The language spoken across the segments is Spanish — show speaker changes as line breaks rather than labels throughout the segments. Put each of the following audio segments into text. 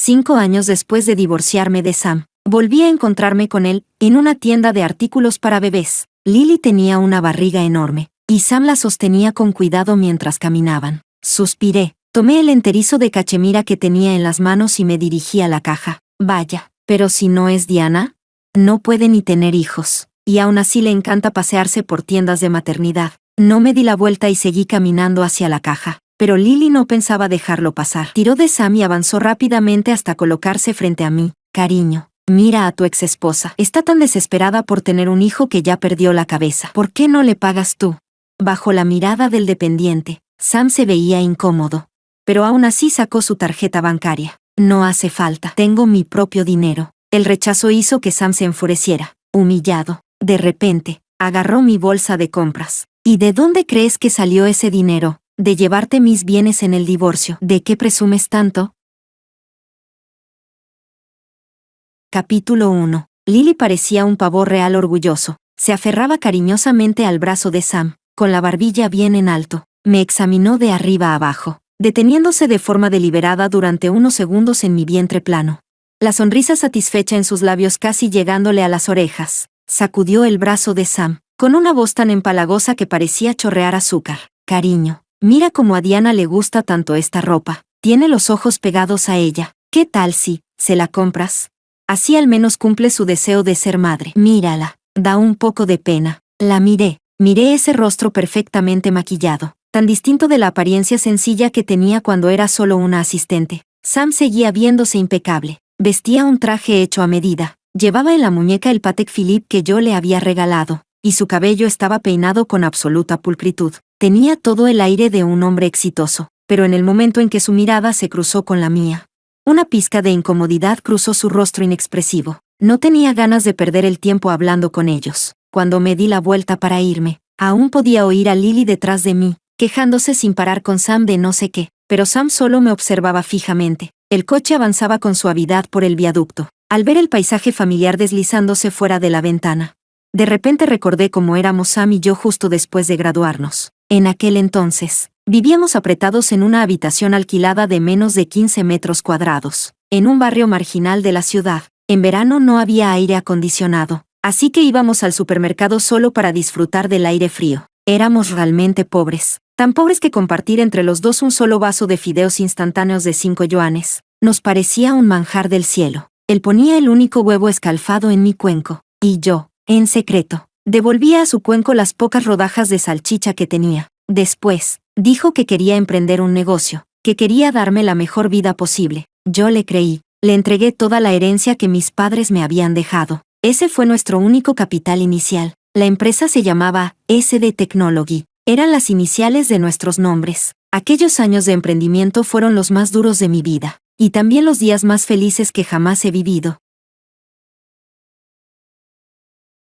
5 años después de divorciarme de Sam, volví a encontrarme con él en una tienda de artículos para bebés. Lily tenía una barriga enorme, y Sam la sostenía con cuidado mientras caminaban. Suspiré, tomé el enterizo de cachemira que tenía en las manos y me dirigí a la caja. Vaya, pero si no es Diana, no puede ni tener hijos, y aún así le encanta pasearse por tiendas de maternidad. No me di la vuelta y seguí caminando hacia la caja, pero Lily no pensaba dejarlo pasar. Tiró de Sam y avanzó rápidamente hasta colocarse frente a mí. Cariño, mira a tu ex esposa. Está tan desesperada por tener un hijo que ya perdió la cabeza. ¿Por qué no le pagas tú? Bajo la mirada del dependiente, Sam se veía incómodo, pero aún así sacó su tarjeta bancaria. No hace falta. Tengo mi propio dinero. El rechazo hizo que Sam se enfureciera. Humillado, de repente, agarró mi bolsa de compras. ¿Y de dónde crees que salió ese dinero? De llevarte mis bienes en el divorcio. ¿De qué presumes tanto? Capítulo 1. Lily parecía un pavo real orgulloso. Se aferraba cariñosamente al brazo de Sam, con la barbilla bien en alto. Me examinó de arriba a abajo, deteniéndose de forma deliberada durante unos segundos en mi vientre plano. La sonrisa satisfecha en sus labios casi llegándole a las orejas. Sacudió el brazo de Sam, con una voz tan empalagosa que parecía chorrear azúcar. Cariño, mira cómo a Diana le gusta tanto esta ropa. Tiene los ojos pegados a ella. ¿Qué tal si se la compras? Así al menos cumple su deseo de ser madre. Mírala, da un poco de pena. La miré ese rostro perfectamente maquillado, tan distinto de la apariencia sencilla que tenía cuando era solo una asistente. Sam seguía viéndose impecable. Vestía un traje hecho a medida. Llevaba en la muñeca el Patek Philippe que yo le había regalado, y su cabello estaba peinado con absoluta pulcritud. Tenía todo el aire de un hombre exitoso, pero en el momento en que su mirada se cruzó con la mía, una pizca de incomodidad cruzó su rostro inexpresivo. No tenía ganas de perder el tiempo hablando con ellos. Cuando me di la vuelta para irme, aún podía oír a Lily detrás de mí, quejándose sin parar con Sam de no sé qué, pero Sam solo me observaba fijamente. El coche avanzaba con suavidad por el viaducto, al ver el paisaje familiar deslizándose fuera de la ventana. De repente recordé cómo éramos Sam y yo justo después de graduarnos. En aquel entonces, vivíamos apretados en una habitación alquilada de menos de 15 metros cuadrados, en un barrio marginal de la ciudad. En verano no había aire acondicionado, así que íbamos al supermercado solo para disfrutar del aire frío. Éramos realmente pobres, tan pobres que compartir entre los dos un solo vaso de fideos instantáneos de 5 yuanes nos parecía un manjar del cielo. Él ponía el único huevo escalfado en mi cuenco, y yo, en secreto, devolvía a su cuenco las pocas rodajas de salchicha que tenía. Después, dijo que quería emprender un negocio, que quería darme la mejor vida posible. Yo le creí. Le entregué toda la herencia que mis padres me habían dejado. Ese fue nuestro único capital inicial. La empresa se llamaba SD Technology. Eran las iniciales de nuestros nombres. Aquellos años de emprendimiento fueron los más duros de mi vida, y también los días más felices que jamás he vivido.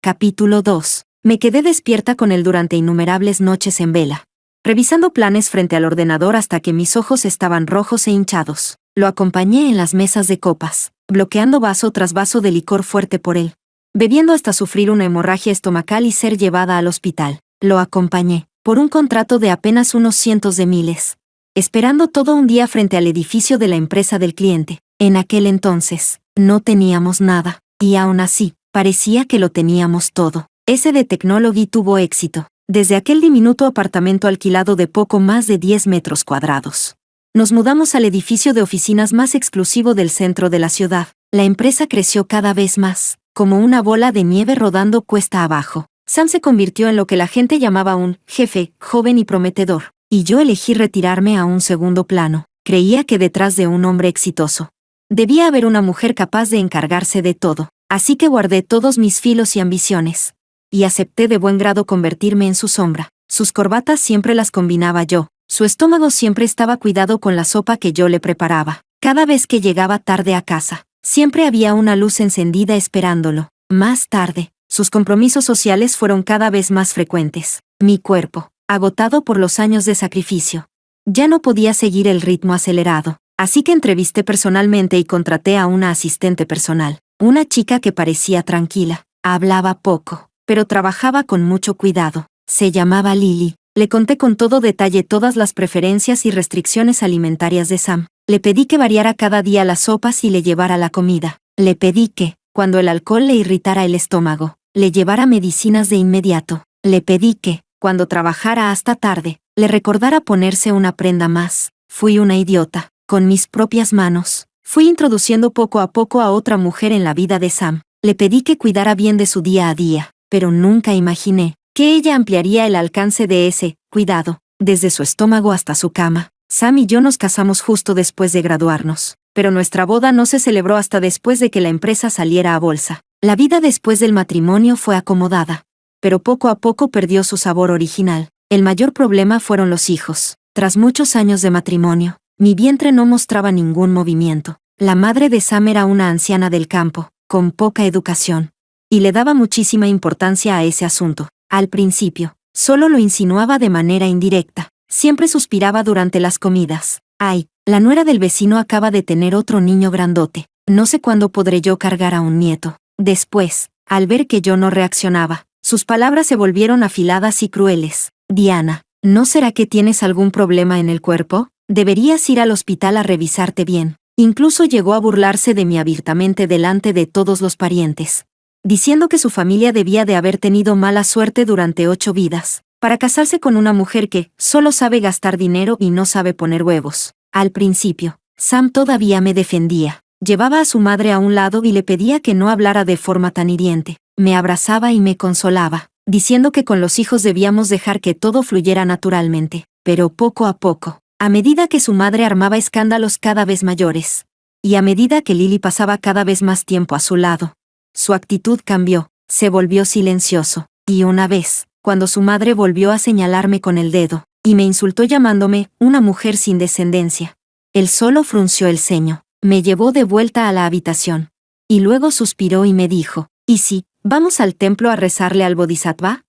Capítulo 2. Me quedé despierta con él durante innumerables noches en vela, revisando planes frente al ordenador hasta que mis ojos estaban rojos e hinchados. Lo acompañé en las mesas de copas, bloqueando vaso tras vaso de licor fuerte por él, bebiendo hasta sufrir una hemorragia estomacal y ser llevada al hospital. Lo acompañé, por un contrato de apenas unos cientos de miles, esperando todo un día frente al edificio de la empresa del cliente. En aquel entonces, no teníamos nada, y aún así, parecía que lo teníamos todo. SD Technology tuvo éxito, desde aquel diminuto apartamento alquilado de poco más de 10 metros cuadrados. Nos mudamos al edificio de oficinas más exclusivo del centro de la ciudad. La empresa creció cada vez más, como una bola de nieve rodando cuesta abajo. Sam se convirtió en lo que la gente llamaba un jefe, joven y prometedor, y yo elegí retirarme a un segundo plano. Creía que detrás de un hombre exitoso debía haber una mujer capaz de encargarse de todo, así que guardé todos mis filos y ambiciones, y acepté de buen grado convertirme en su sombra. Sus corbatas siempre las combinaba yo. Su estómago siempre estaba cuidado con la sopa que yo le preparaba. Cada vez que llegaba tarde a casa, siempre había una luz encendida esperándolo. Más tarde, sus compromisos sociales fueron cada vez más frecuentes. Mi cuerpo, agotado por los años de sacrificio, ya no podía seguir el ritmo acelerado, así que entrevisté personalmente y contraté a una asistente personal, una chica que parecía tranquila, hablaba poco, pero trabajaba con mucho cuidado. Se llamaba Lily. Le conté con todo detalle todas las preferencias y restricciones alimentarias de Sam. Le pedí que variara cada día las sopas y le llevara la comida. Le pedí que, cuando el alcohol le irritara el estómago, le llevara medicinas de inmediato. Le pedí que, cuando trabajara hasta tarde, le recordara ponerse una prenda más. Fui una idiota. Con mis propias manos, fui introduciendo poco a poco a otra mujer en la vida de Sam. Le pedí que cuidara bien de su día a día, pero nunca imaginé que ella ampliaría el alcance de ese cuidado, desde su estómago hasta su cama. Sam y yo nos casamos justo después de graduarnos, pero nuestra boda no se celebró hasta después de que la empresa saliera a bolsa. La vida después del matrimonio fue acomodada, pero poco a poco perdió su sabor original. El mayor problema fueron los hijos. Tras muchos años de matrimonio, mi vientre no mostraba ningún movimiento. La madre de Sam era una anciana del campo, con poca educación, y le daba muchísima importancia a ese asunto. Al principio, solo lo insinuaba de manera indirecta. Siempre suspiraba durante las comidas. Ay, la nuera del vecino acaba de tener otro niño grandote. No sé cuándo podré yo cargar a un nieto. Después, al ver que yo no reaccionaba, sus palabras se volvieron afiladas y crueles. Diana, ¿no será que tienes algún problema en el cuerpo? Deberías ir al hospital a revisarte bien. Incluso llegó a burlarse de mí abiertamente delante de todos los parientes, diciendo que su familia debía de haber tenido mala suerte durante 8 vidas, para casarse con una mujer que solo sabe gastar dinero y no sabe poner huevos. Al principio, Sam todavía me defendía. Llevaba a su madre a un lado y le pedía que no hablara de forma tan hiriente. Me abrazaba y me consolaba, diciendo que con los hijos debíamos dejar que todo fluyera naturalmente. Pero poco a poco, a medida que su madre armaba escándalos cada vez mayores, y a medida que Lily pasaba cada vez más tiempo a su lado, su actitud cambió, se volvió silencioso, y una vez, cuando su madre volvió a señalarme con el dedo, y me insultó llamándome una mujer sin descendencia, él solo frunció el ceño, me llevó de vuelta a la habitación, y luego suspiró y me dijo, ¿y si vamos al templo a rezarle al Bodhisattva?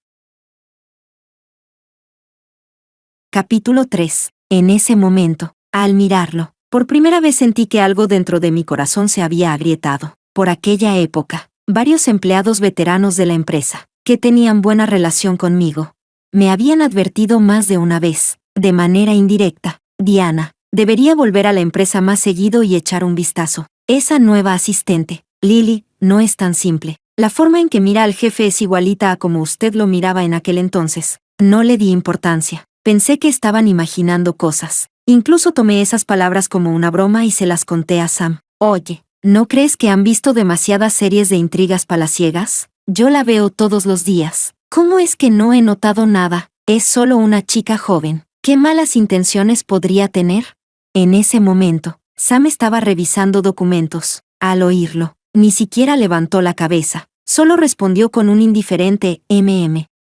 Capítulo 3. En ese momento, al mirarlo, por primera vez sentí que algo dentro de mi corazón se había agrietado. Por aquella época, varios empleados veteranos de la empresa, que tenían buena relación conmigo, me habían advertido más de una vez, de manera indirecta, Diana, debería volver a la empresa más seguido y echar un vistazo. Esa nueva asistente, Lily, no es tan simple. La forma en que mira al jefe es igualita a como usted lo miraba en aquel entonces. No le di importancia. Pensé que estaban imaginando cosas. Incluso tomé esas palabras como una broma y se las conté a Sam. Oye, ¿no crees que han visto demasiadas series de intrigas palaciegas? Yo la veo todos los días. ¿Cómo es que no he notado nada? Es solo una chica joven. ¿Qué malas intenciones podría tener? En ese momento, Sam estaba revisando documentos. Al oírlo, ni siquiera levantó la cabeza. Solo respondió con un indiferente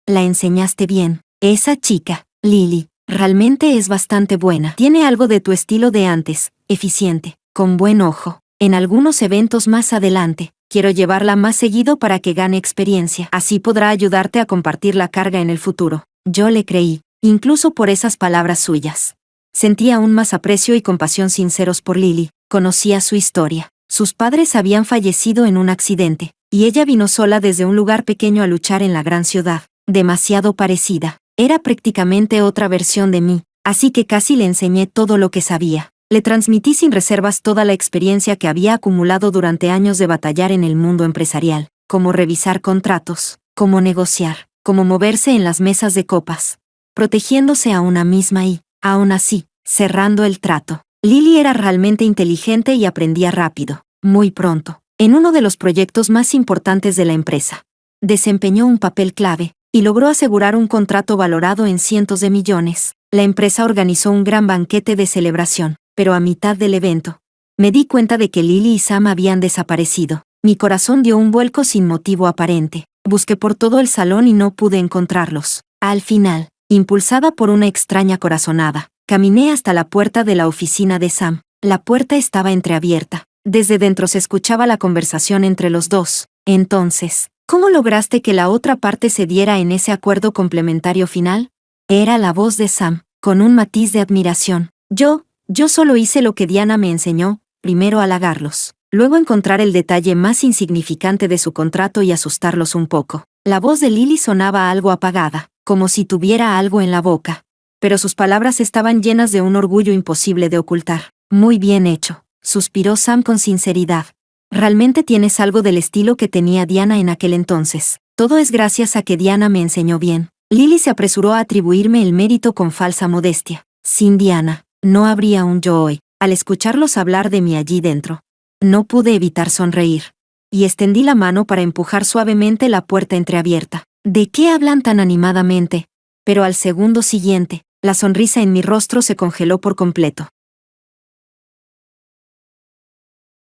«La enseñaste bien. Esa chica, Lily, realmente es bastante buena. Tiene algo de tu estilo de antes, eficiente, con buen ojo. En algunos eventos más adelante, quiero llevarla más seguido para que gane experiencia. Así podrá ayudarte a compartir la carga en el futuro». Yo le creí, incluso por esas palabras suyas. Sentía aún más aprecio y compasión sinceros por Lily. Conocía su historia. Sus padres habían fallecido en un accidente, y ella vino sola desde un lugar pequeño a luchar en la gran ciudad. Demasiado parecida. Era prácticamente otra versión de mí, así que casi le enseñé todo lo que sabía. Le transmití sin reservas toda la experiencia que había acumulado durante años de batallar en el mundo empresarial, cómo revisar contratos, cómo negociar, cómo moverse en las mesas de copas, protegiéndose a una misma y, aún así, cerrando el trato. Lily era realmente inteligente y aprendía rápido. Muy pronto, en uno de los proyectos más importantes de la empresa, desempeñó un papel clave, y logró asegurar un contrato valorado en cientos de millones. La empresa organizó un gran banquete de celebración, pero a mitad del evento, me di cuenta de que Lily y Sam habían desaparecido. Mi corazón dio un vuelco sin motivo aparente. Busqué por todo el salón y no pude encontrarlos. Al final, impulsada por una extraña corazonada, caminé hasta la puerta de la oficina de Sam. La puerta estaba entreabierta. Desde dentro se escuchaba la conversación entre los dos. Entonces, ¿cómo lograste que la otra parte cediera en ese acuerdo complementario final? Era la voz de Sam, con un matiz de admiración. Yo solo hice lo que Diana me enseñó, primero halagarlos, luego encontrar el detalle más insignificante de su contrato y asustarlos un poco. La voz de Lily sonaba algo apagada, como si tuviera algo en la boca, pero sus palabras estaban llenas de un orgullo imposible de ocultar. Muy bien hecho, suspiró Sam con sinceridad. Realmente tienes algo del estilo que tenía Diana en aquel entonces. Todo es gracias a que Diana me enseñó bien. Lily se apresuró a atribuirme el mérito con falsa modestia. Sin Diana, no habría un yo hoy. Al escucharlos hablar de mí allí dentro, no pude evitar sonreír. Y extendí la mano para empujar suavemente la puerta entreabierta. ¿De qué hablan tan animadamente? Pero al segundo siguiente, la sonrisa en mi rostro se congeló por completo.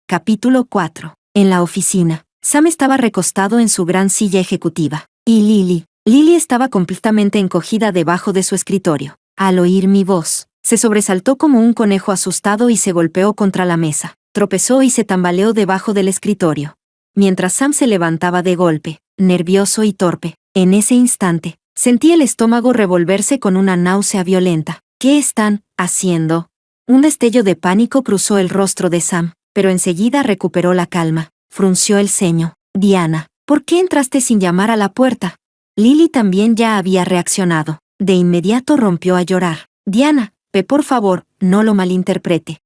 Capítulo 4. En la oficina, Sam estaba recostado en su gran silla ejecutiva. Y Lily estaba completamente encogida debajo de su escritorio. Al oír mi voz, se sobresaltó como un conejo asustado y se golpeó contra la mesa. Tropezó y se tambaleó debajo del escritorio. Mientras Sam se levantaba de golpe, nervioso y torpe, en ese instante, sentí el estómago revolverse con una náusea violenta. ¿Qué están haciendo? Un destello de pánico cruzó el rostro de Sam, pero enseguida recuperó la calma. Frunció el ceño. Diana, ¿por qué entraste sin llamar a la puerta? Lily también ya había reaccionado. De inmediato rompió a llorar. Diana, por favor, no lo malinterprete.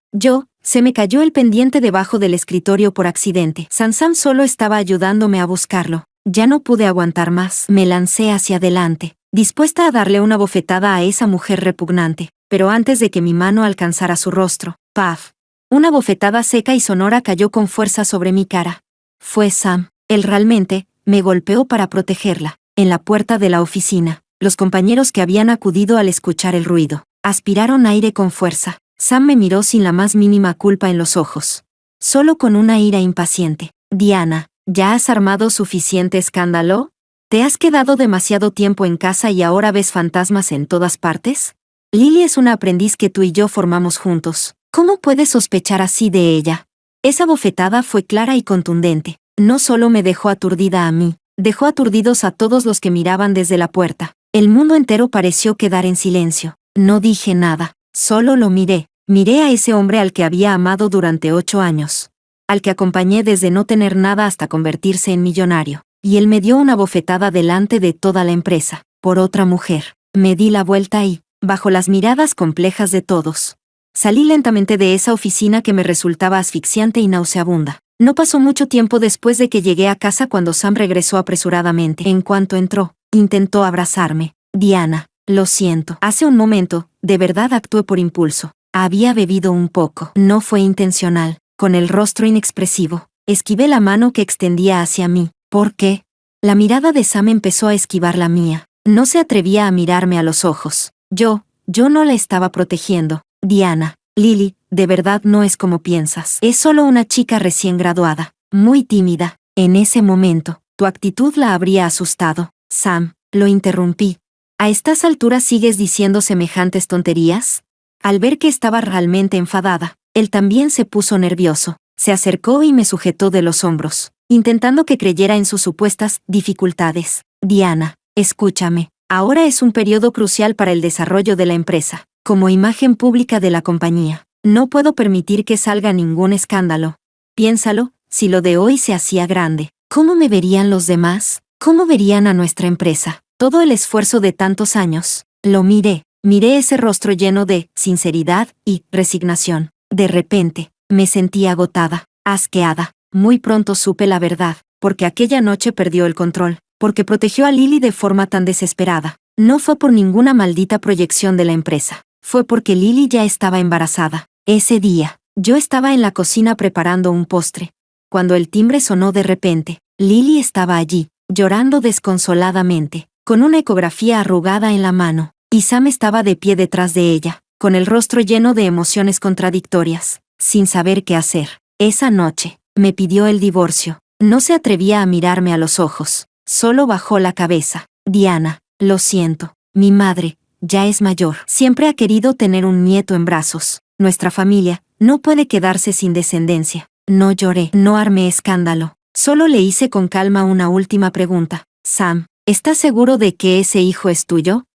Se me cayó el pendiente debajo del escritorio por accidente. Sam solo estaba ayudándome a buscarlo. Ya no pude aguantar más. Me lancé hacia adelante, dispuesta a darle una bofetada a esa mujer repugnante. Pero antes de que mi mano alcanzara su rostro, ¡paf! Una bofetada seca y sonora cayó con fuerza sobre mi cara. Fue Sam. Él realmente me golpeó para protegerla. En la puerta de la oficina, los compañeros que habían acudido al escuchar el ruido aspiraron aire con fuerza. Sam me miró sin la más mínima culpa en los ojos, solo con una ira impaciente. Diana, ¿ya has armado suficiente escándalo? ¿Te has quedado demasiado tiempo en casa y ahora ves fantasmas en todas partes? Lily es una aprendiz que tú y yo formamos juntos. ¿Cómo puedes sospechar así de ella? Esa bofetada fue clara y contundente. No solo me dejó aturdida a mí, dejó aturdidos a todos los que miraban desde la puerta. El mundo entero pareció quedar en silencio. No dije nada, solo lo miré. Miré a ese hombre al que había amado durante 8 años. Al que acompañé desde no tener nada hasta convertirse en millonario. Y él me dio una bofetada delante de toda la empresa, por otra mujer. Me di la vuelta y, bajo las miradas complejas de todos, salí lentamente de esa oficina que me resultaba asfixiante y nauseabunda. No pasó mucho tiempo después de que llegué a casa cuando Sam regresó apresuradamente. En cuanto entró, intentó abrazarme. Diana, lo siento. Hace un momento, de verdad actué por impulso. Había bebido un poco. No fue intencional. Con el rostro inexpresivo, esquivé la mano que extendía hacia mí. ¿Por qué? La mirada de Sam empezó a esquivar la mía. No se atrevía a mirarme a los ojos. Yo no la estaba protegiendo. Diana, Lily, de verdad no es como piensas. Es solo una chica recién graduada, muy tímida. En ese momento, tu actitud la habría asustado. Sam, lo interrumpí. ¿A estas alturas sigues diciendo semejantes tonterías? Al ver que estaba realmente enfadada, él también se puso nervioso. Se acercó y me sujetó de los hombros, intentando que creyera en sus supuestas dificultades. Diana, escúchame. Ahora es un periodo crucial para el desarrollo de la empresa. Como imagen pública de la compañía, no puedo permitir que salga ningún escándalo. Piénsalo, si lo de hoy se hacía grande, ¿cómo me verían los demás? ¿Cómo verían a nuestra empresa? Todo el esfuerzo de tantos años. Lo miré ese rostro lleno de sinceridad y resignación. De repente, me sentí agotada, asqueada. Muy pronto supe la verdad, porque aquella noche perdió el control, porque protegió a Lily de forma tan desesperada. No fue por ninguna maldita proyección de la empresa. Fue porque Lily ya estaba embarazada. Ese día, yo estaba en la cocina preparando un postre. Cuando el timbre sonó de repente, Lily estaba allí, llorando desconsoladamente, con una ecografía arrugada en la mano, y Sam estaba de pie detrás de ella, con el rostro lleno de emociones contradictorias, sin saber qué hacer. Esa noche, me pidió el divorcio. No se atrevía a mirarme a los ojos, solo bajó la cabeza. Diana, lo siento, mi madre ya es mayor. Siempre ha querido tener un nieto en brazos. Nuestra familia no puede quedarse sin descendencia. No lloré, no armé escándalo. Solo le hice con calma una última pregunta. Sam, ¿estás seguro de que ese hijo es tuyo?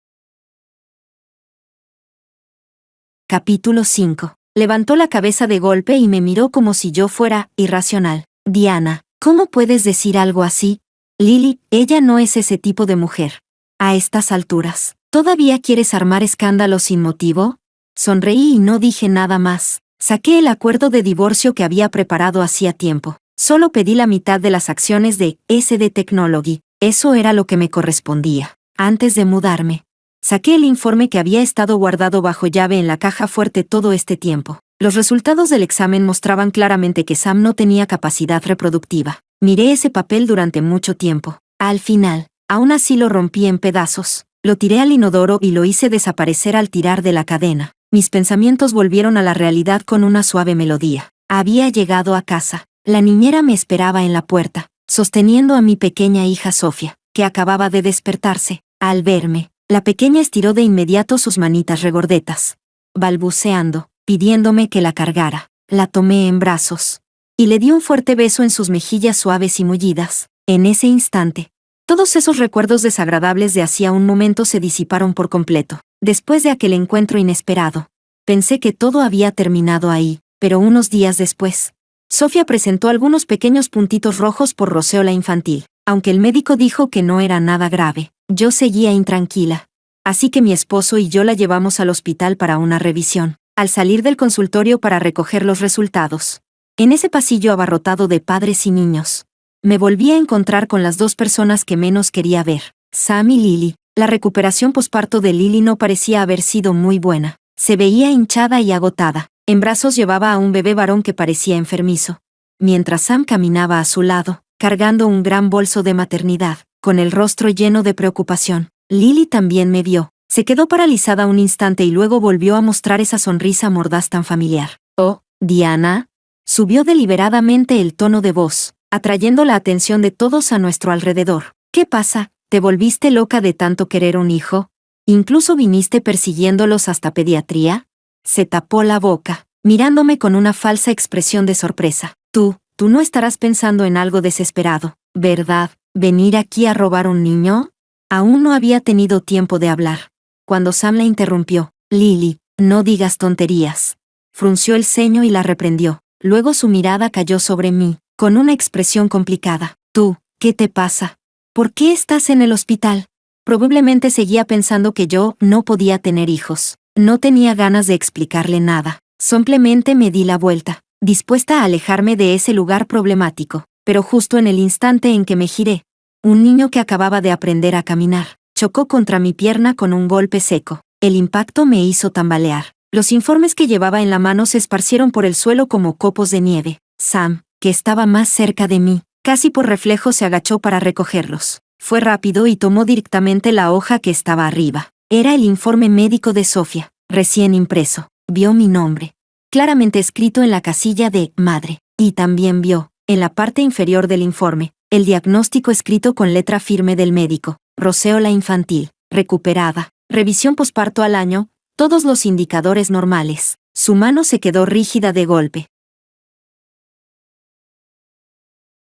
Capítulo 5. Levantó la cabeza de golpe y me miró como si yo fuera irracional. Diana, ¿cómo puedes decir algo así? Lily, ella no es ese tipo de mujer. A estas alturas, ¿todavía quieres armar escándalo sin motivo? Sonreí y no dije nada más. Saqué el acuerdo de divorcio que había preparado hacía tiempo. Solo pedí la mitad de las acciones de SD Technology. Eso era lo que me correspondía. Antes de mudarme, saqué el informe que había estado guardado bajo llave en la caja fuerte todo este tiempo. Los resultados del examen mostraban claramente que Sam no tenía capacidad reproductiva. Miré ese papel durante mucho tiempo. Al final, aún así lo rompí en pedazos. Lo tiré al inodoro y lo hice desaparecer al tirar de la cadena. Mis pensamientos volvieron a la realidad con una suave melodía. Había llegado a casa. La niñera me esperaba en la puerta, sosteniendo a mi pequeña hija Sofía, que acababa de despertarse. Al verme, la pequeña estiró de inmediato sus manitas regordetas, balbuceando, pidiéndome que la cargara. La tomé en brazos y le di un fuerte beso en sus mejillas suaves y mullidas. En ese instante, todos esos recuerdos desagradables de hacía un momento se disiparon por completo. Después de aquel encuentro inesperado, pensé que todo había terminado ahí, pero unos días después, Sofía presentó algunos pequeños puntitos rojos por roseola infantil. Aunque el médico dijo que no era nada grave, yo seguía intranquila. Así que mi esposo y yo la llevamos al hospital para una revisión. Al salir del consultorio para recoger los resultados, en ese pasillo abarrotado de padres y niños, me volví a encontrar con las dos personas que menos quería ver, Sam y Lily. La recuperación posparto de Lily no parecía haber sido muy buena. Se veía hinchada y agotada. En brazos llevaba a un bebé varón que parecía enfermizo, mientras Sam caminaba a su lado, cargando un gran bolso de maternidad, con el rostro lleno de preocupación. Lily también me vio. Se quedó paralizada un instante y luego volvió a mostrar esa sonrisa mordaz tan familiar. «Oh, Diana», subió deliberadamente el tono de voz, atrayendo la atención de todos a nuestro alrededor. «¿Qué pasa? ¿Te volviste loca de tanto querer un hijo? ¿Incluso viniste persiguiéndolos hasta pediatría?» Se tapó la boca, mirándome con una falsa expresión de sorpresa. Tú no estarás pensando en algo desesperado, ¿verdad? ¿Venir aquí a robar un niño?» Aún no había tenido tiempo de hablar cuando Sam la interrumpió. «Lily, no digas tonterías». Frunció el ceño y la reprendió. Luego su mirada cayó sobre mí, con una expresión complicada. «¿Tú, qué te pasa? ¿Por qué estás en el hospital?» Probablemente seguía pensando que yo no podía tener hijos. No tenía ganas de explicarle nada. Simplemente me di la vuelta, dispuesta a alejarme de ese lugar problemático. Pero justo en el instante en que me giré, un niño que acababa de aprender a caminar chocó contra mi pierna con un golpe seco. El impacto me hizo tambalear. Los informes que llevaba en la mano se esparcieron por el suelo como copos de nieve. Sam, que estaba más cerca de mí, casi por reflejo se agachó para recogerlos. Fue rápido y tomó directamente la hoja que estaba arriba. Era el informe médico de Sofía, recién impreso. Vio mi nombre, claramente escrito en la casilla de «Madre», y también vio, en la parte inferior del informe, el diagnóstico escrito con letra firme del médico: roseola infantil, recuperada, revisión posparto al año, todos los indicadores normales. Su mano se quedó rígida de golpe.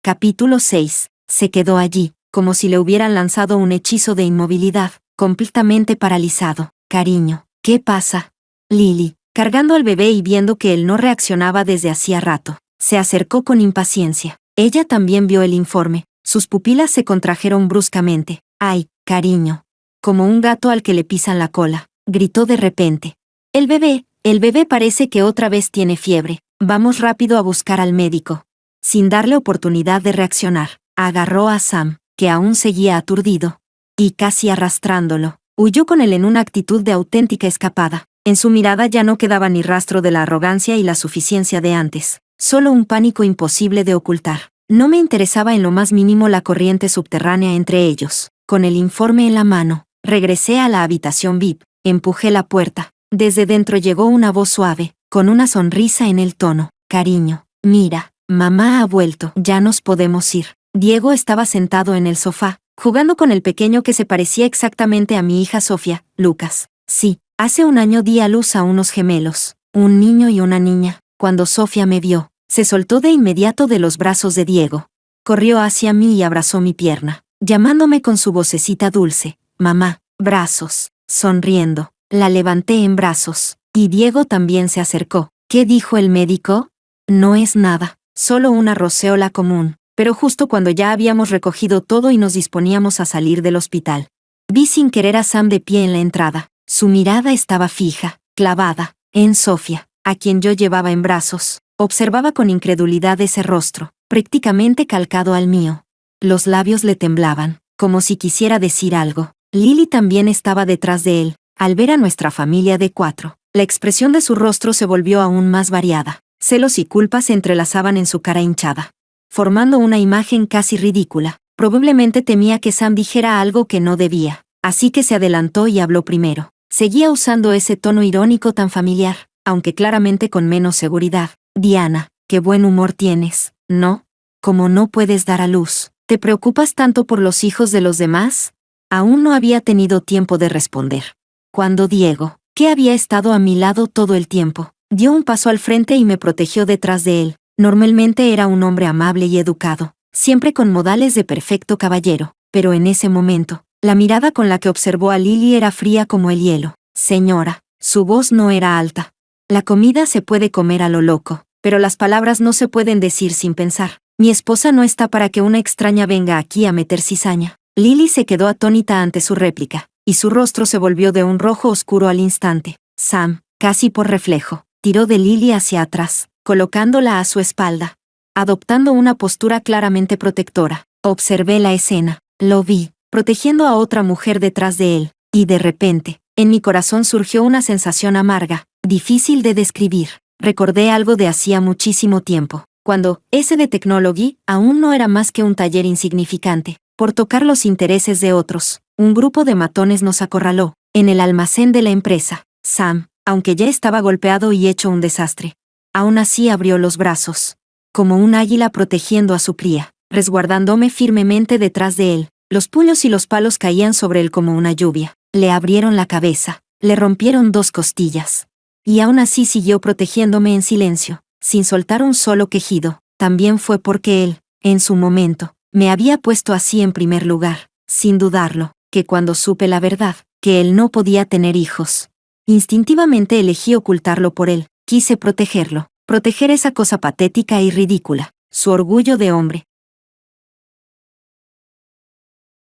Capítulo 6. Se quedó allí, como si le hubieran lanzado un hechizo de inmovilidad, completamente paralizado. «Cariño, ¿qué pasa?» Lily, cargando al bebé y viendo que él no reaccionaba desde hacía rato, se acercó con impaciencia. Ella también vio el informe. Sus pupilas se contrajeron bruscamente. «Ay, cariño», como un gato al que le pisan la cola, gritó de repente. El bebé parece que otra vez tiene fiebre. Vamos rápido a buscar al médico». Sin darle oportunidad de reaccionar, agarró a Sam, que aún seguía aturdido, y casi arrastrándolo, huyó con él en una actitud de auténtica escapada. En su mirada ya no quedaba ni rastro de la arrogancia y la suficiencia de antes, solo un pánico imposible de ocultar. No me interesaba en lo más mínimo la corriente subterránea entre ellos. Con el informe en la mano, regresé a la habitación VIP, empujé la puerta. Desde dentro llegó una voz suave, con una sonrisa en el tono. «Cariño, mira, mamá ha vuelto, ya nos podemos ir». Diego estaba sentado en el sofá, jugando con el pequeño que se parecía exactamente a mi hija Sofía, Lucas. Sí, hace un año di a luz a unos gemelos, un niño y una niña. Cuando Sofía me vio, se soltó de inmediato de los brazos de Diego. Corrió hacia mí y abrazó mi pierna, llamándome con su vocecita dulce: «Mamá». Brazos. Sonriendo, la levanté en brazos, y Diego también se acercó. «¿Qué dijo el médico?» «No es nada, solo una roseola común». Pero justo cuando ya habíamos recogido todo y nos disponíamos a salir del hospital, vi sin querer a Sam de pie en la entrada. Su mirada estaba fija, clavada, en Sofía. a quien yo llevaba en brazos, observaba con incredulidad ese rostro, prácticamente calcado al mío. Los labios le temblaban, como si quisiera decir algo. Lily también estaba detrás de él. Al ver a nuestra familia de 4, la expresión de su rostro se volvió aún más variada. Celos y culpa se entrelazaban en su cara hinchada, formando una imagen casi ridícula. Probablemente temía que Sam dijera algo que no debía, así que se adelantó y habló primero. Seguía usando ese tono irónico tan familiar, aunque claramente con menos seguridad. Diana, qué buen humor tienes, ¿no? Como no puedes dar a luz, ¿te preocupas tanto por los hijos de los demás? Aún no había tenido tiempo de responder, cuando Diego, que había estado a mi lado todo el tiempo, dio un paso al frente y me protegió detrás de él. Normalmente era un hombre amable y educado, siempre con modales de perfecto caballero, pero en ese momento, la mirada con la que observó a Lily era fría como el hielo. Señora, su voz no era alta. La comida se puede comer a lo loco, pero las palabras no se pueden decir sin pensar. Mi esposa no está para que una extraña venga aquí a meter cizaña. Lily se quedó atónita ante su réplica, y su rostro se volvió de un rojo oscuro al instante. Sam, casi por reflejo, tiró de Lily hacia atrás, colocándola a su espalda, adoptando una postura claramente protectora. Observé la escena, lo vi, protegiendo a otra mujer detrás de él, y de repente, en mi corazón surgió una sensación amarga, difícil de describir. Recordé algo de hacía muchísimo tiempo, cuando ese de Technology aún no era más que un taller insignificante. Por tocar los intereses de otros, un grupo de matones nos acorraló, en el almacén de la empresa. Sam, aunque ya estaba golpeado y hecho un desastre, aún así abrió los brazos, como un águila protegiendo a su cría, resguardándome firmemente detrás de él. Los puños y los palos caían sobre él como una lluvia. Le abrieron la cabeza, le rompieron 2 costillas. Y aún así siguió protegiéndome en silencio, sin soltar un solo quejido. También fue porque él, en su momento, me había puesto así en primer lugar, sin dudarlo, que cuando supe la verdad, que él no podía tener hijos, instintivamente elegí ocultarlo por él. Quise protegerlo, proteger esa cosa patética y ridícula, su orgullo de hombre.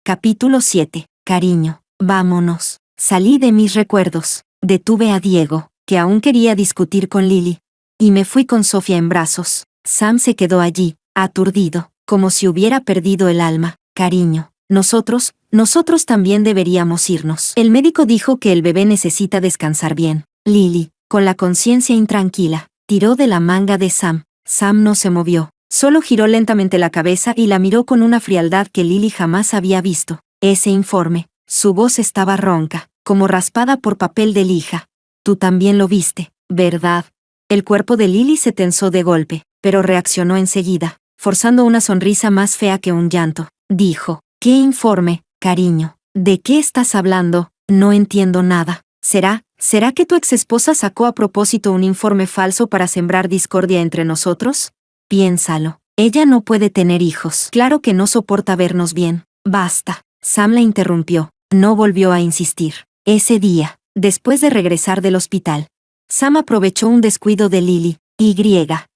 Capítulo 7. Cariño, vámonos. Salí de mis recuerdos, detuve a Diego, que aún quería discutir con Lily, y me fui con Sofía en brazos. Sam se quedó allí, aturdido, como si hubiera perdido el alma. Cariño, nosotros también deberíamos irnos. El médico dijo que el bebé necesita descansar bien. Lily, con la conciencia intranquila, tiró de la manga de Sam. Sam no se movió, solo giró lentamente la cabeza y la miró con una frialdad que Lily jamás había visto. Ese informe, su voz estaba ronca, como raspada por papel de lija. Tú también lo viste, ¿verdad? El cuerpo de Lily se tensó de golpe, pero reaccionó enseguida, forzando una sonrisa más fea que un llanto. Dijo, ¿qué informe, cariño? ¿De qué estás hablando? No entiendo nada. ¿Será que tu exesposa sacó a propósito un informe falso para sembrar discordia entre nosotros? Piénsalo. Ella no puede tener hijos. Claro que no soporta vernos bien. Basta. Sam la interrumpió. No volvió a insistir. Ese día, después de regresar del hospital, Sam aprovechó un descuido de Lily,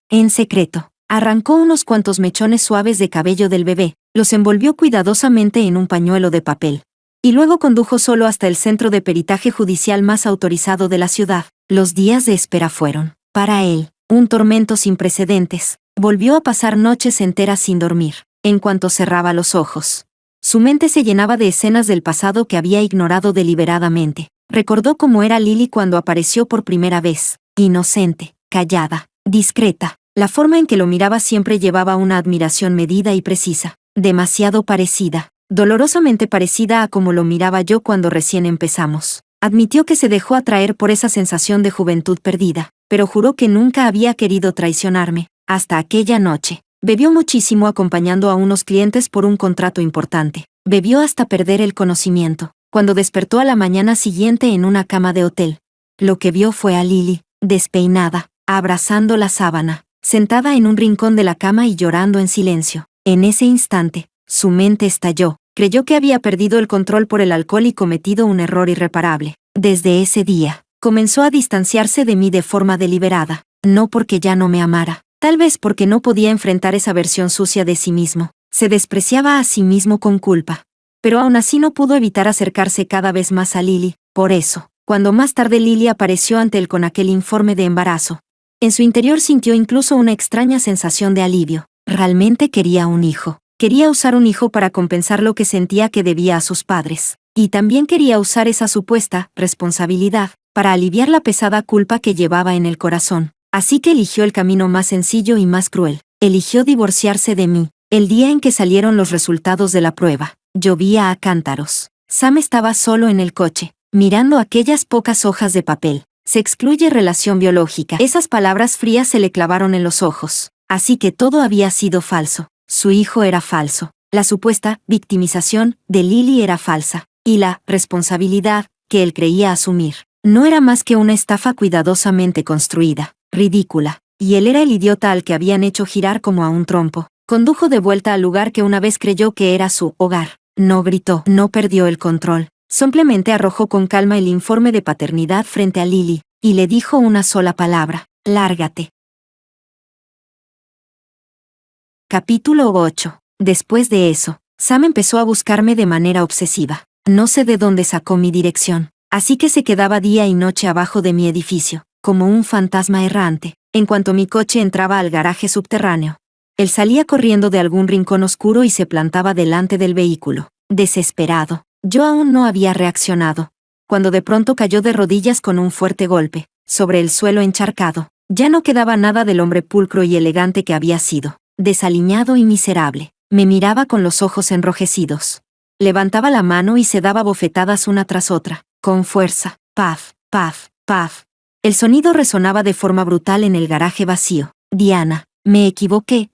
en secreto, arrancó unos cuantos mechones suaves de cabello del bebé, los envolvió cuidadosamente en un pañuelo de papel, y luego condujo solo hasta el centro de peritaje judicial más autorizado de la ciudad. Los días de espera fueron, para él, un tormento sin precedentes. Volvió a pasar noches enteras sin dormir. En cuanto cerraba los ojos, su mente se llenaba de escenas del pasado que había ignorado deliberadamente. Recordó cómo era Lily cuando apareció por primera vez, inocente, callada, discreta. La forma en que lo miraba siempre llevaba una admiración medida y precisa, demasiado parecida, dolorosamente parecida a como lo miraba yo cuando recién empezamos. Admitió que se dejó atraer por esa sensación de juventud perdida, pero juró que nunca había querido traicionarme, hasta aquella noche. Bebió muchísimo acompañando a unos clientes por un contrato importante. Bebió hasta perder el conocimiento. Cuando despertó a la mañana siguiente en una cama de hotel, lo que vio fue a Lily, despeinada, abrazando la sábana, sentada en un rincón de la cama y llorando en silencio. En ese instante, su mente estalló. Creyó que había perdido el control por el alcohol y cometido un error irreparable. Desde ese día, comenzó a distanciarse de mí de forma deliberada, no porque ya no me amara, tal vez porque no podía enfrentar esa versión sucia de sí mismo. Se despreciaba a sí mismo con culpa. Pero aún así no pudo evitar acercarse cada vez más a Lily. Por eso, cuando más tarde Lily apareció ante él con aquel informe de embarazo. En su interior sintió incluso una extraña sensación de alivio. Realmente quería un hijo. Quería usar un hijo para compensar lo que sentía que debía a sus padres. Y también quería usar esa supuesta responsabilidad para aliviar la pesada culpa que llevaba en el corazón. Así que eligió el camino más sencillo y más cruel. Eligió divorciarse de mí. El día en que salieron los resultados de la prueba, llovía a cántaros. Sam estaba solo en el coche, mirando aquellas pocas hojas de papel. Se excluye relación biológica. Esas palabras frías se le clavaron en los ojos. Así que todo había sido falso. Su hijo era falso. La supuesta victimización de Lily era falsa. Y la responsabilidad que él creía asumir no era más que una estafa cuidadosamente construida, ridícula. Y él era el idiota al que habían hecho girar como a un trompo. Condujo de vuelta al lugar que una vez creyó que era su hogar. No gritó, no perdió el control. Simplemente arrojó con calma el informe de paternidad frente a Lily, y le dijo una sola palabra: lárgate. Capítulo 8. Después de eso, Sam empezó a buscarme de manera obsesiva. No sé de dónde sacó mi dirección, así que se quedaba día y noche abajo de mi edificio, como un fantasma errante. En cuanto mi coche entraba al garaje subterráneo, él salía corriendo de algún rincón oscuro y se plantaba delante del vehículo, desesperado. Yo aún no había reaccionado, cuando de pronto cayó de rodillas con un fuerte golpe, sobre el suelo encharcado. Ya no quedaba nada del hombre pulcro y elegante que había sido, desaliñado y miserable. Me miraba con los ojos enrojecidos. Levantaba la mano y se daba bofetadas una tras otra, con fuerza. Paf, paf, paf. El sonido resonaba de forma brutal en el garaje vacío. Diana, me equivoqué.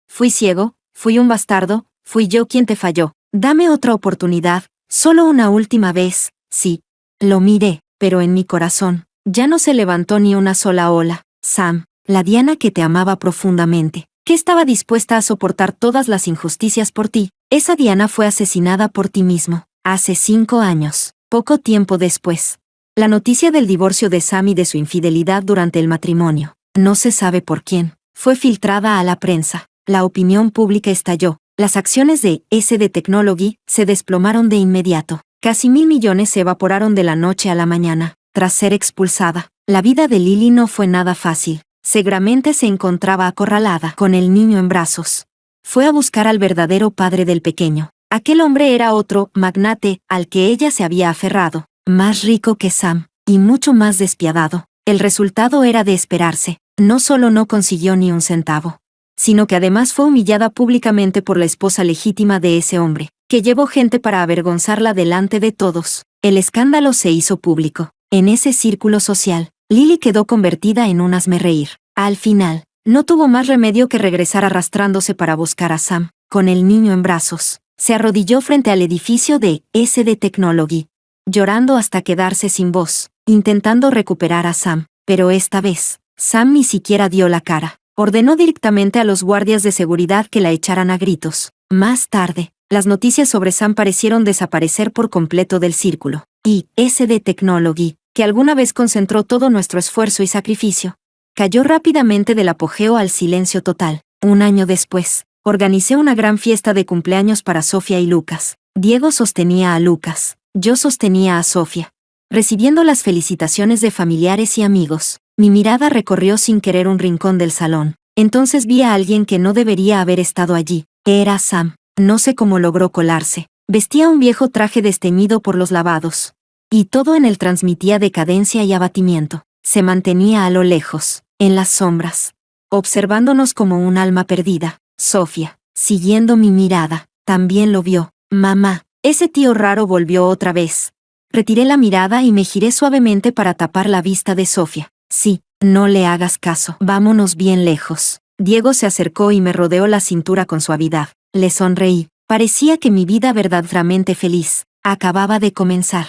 Fui ciego, fui un bastardo, fui yo quien te falló. Dame otra oportunidad, solo una última vez. Sí. Lo miré, pero en mi corazón ya no se levantó ni una sola ola. Sam, la Diana que te amaba profundamente, que estaba dispuesta a soportar todas las injusticias por ti, esa Diana fue asesinada por ti mismo, hace 5 años, poco tiempo después. La noticia del divorcio de Sam y de su infidelidad durante el matrimonio, no se sabe por quién, fue filtrada a la prensa. La opinión pública estalló. Las acciones de SD Technology se desplomaron de inmediato. Casi 1.000 millones se evaporaron de la noche a la mañana. Tras ser expulsada, la vida de Lily no fue nada fácil. Seguramente se encontraba acorralada, con el niño en brazos. Fue a buscar al verdadero padre del pequeño. Aquel hombre era otro magnate al que ella se había aferrado, más rico que Sam, y mucho más despiadado. El resultado era de esperarse. No solo no consiguió ni un centavo, sino que además fue humillada públicamente por la esposa legítima de ese hombre, que llevó gente para avergonzarla delante de todos. El escándalo se hizo público. En ese círculo social, Lily quedó convertida en un hazmerreír. Al final, no tuvo más remedio que regresar arrastrándose para buscar a Sam, con el niño en brazos. Se arrodilló frente al edificio de SD Technology, llorando hasta quedarse sin voz, intentando recuperar a Sam, pero esta vez, Sam ni siquiera dio la cara. Ordenó directamente a los guardias de seguridad que la echaran a gritos. Más tarde, las noticias sobre Sam parecieron desaparecer por completo del círculo. Y SD Technology, que alguna vez concentró todo nuestro esfuerzo y sacrificio, cayó rápidamente del apogeo al silencio total. 1 año después, organicé una gran fiesta de cumpleaños para Sofía y Lucas. Diego sostenía a Lucas, yo sostenía a Sofía. Recibiendo las felicitaciones de familiares y amigos, mi mirada recorrió sin querer un rincón del salón. Entonces vi a alguien que no debería haber estado allí. Era Sam. No sé cómo logró colarse. Vestía un viejo traje desteñido por los lavados. Y todo en él transmitía decadencia y abatimiento. Se mantenía a lo lejos, en las sombras, observándonos como un alma perdida. Sofía, siguiendo mi mirada, también lo vio. Mamá, ese tío raro volvió otra vez. Retiré la mirada y me giré suavemente para tapar la vista de Sofía. Sí, no le hagas caso. Vámonos bien lejos. Diego se acercó y me rodeó la cintura con suavidad. Le sonreí. Parecía que mi vida verdaderamente feliz acababa de comenzar.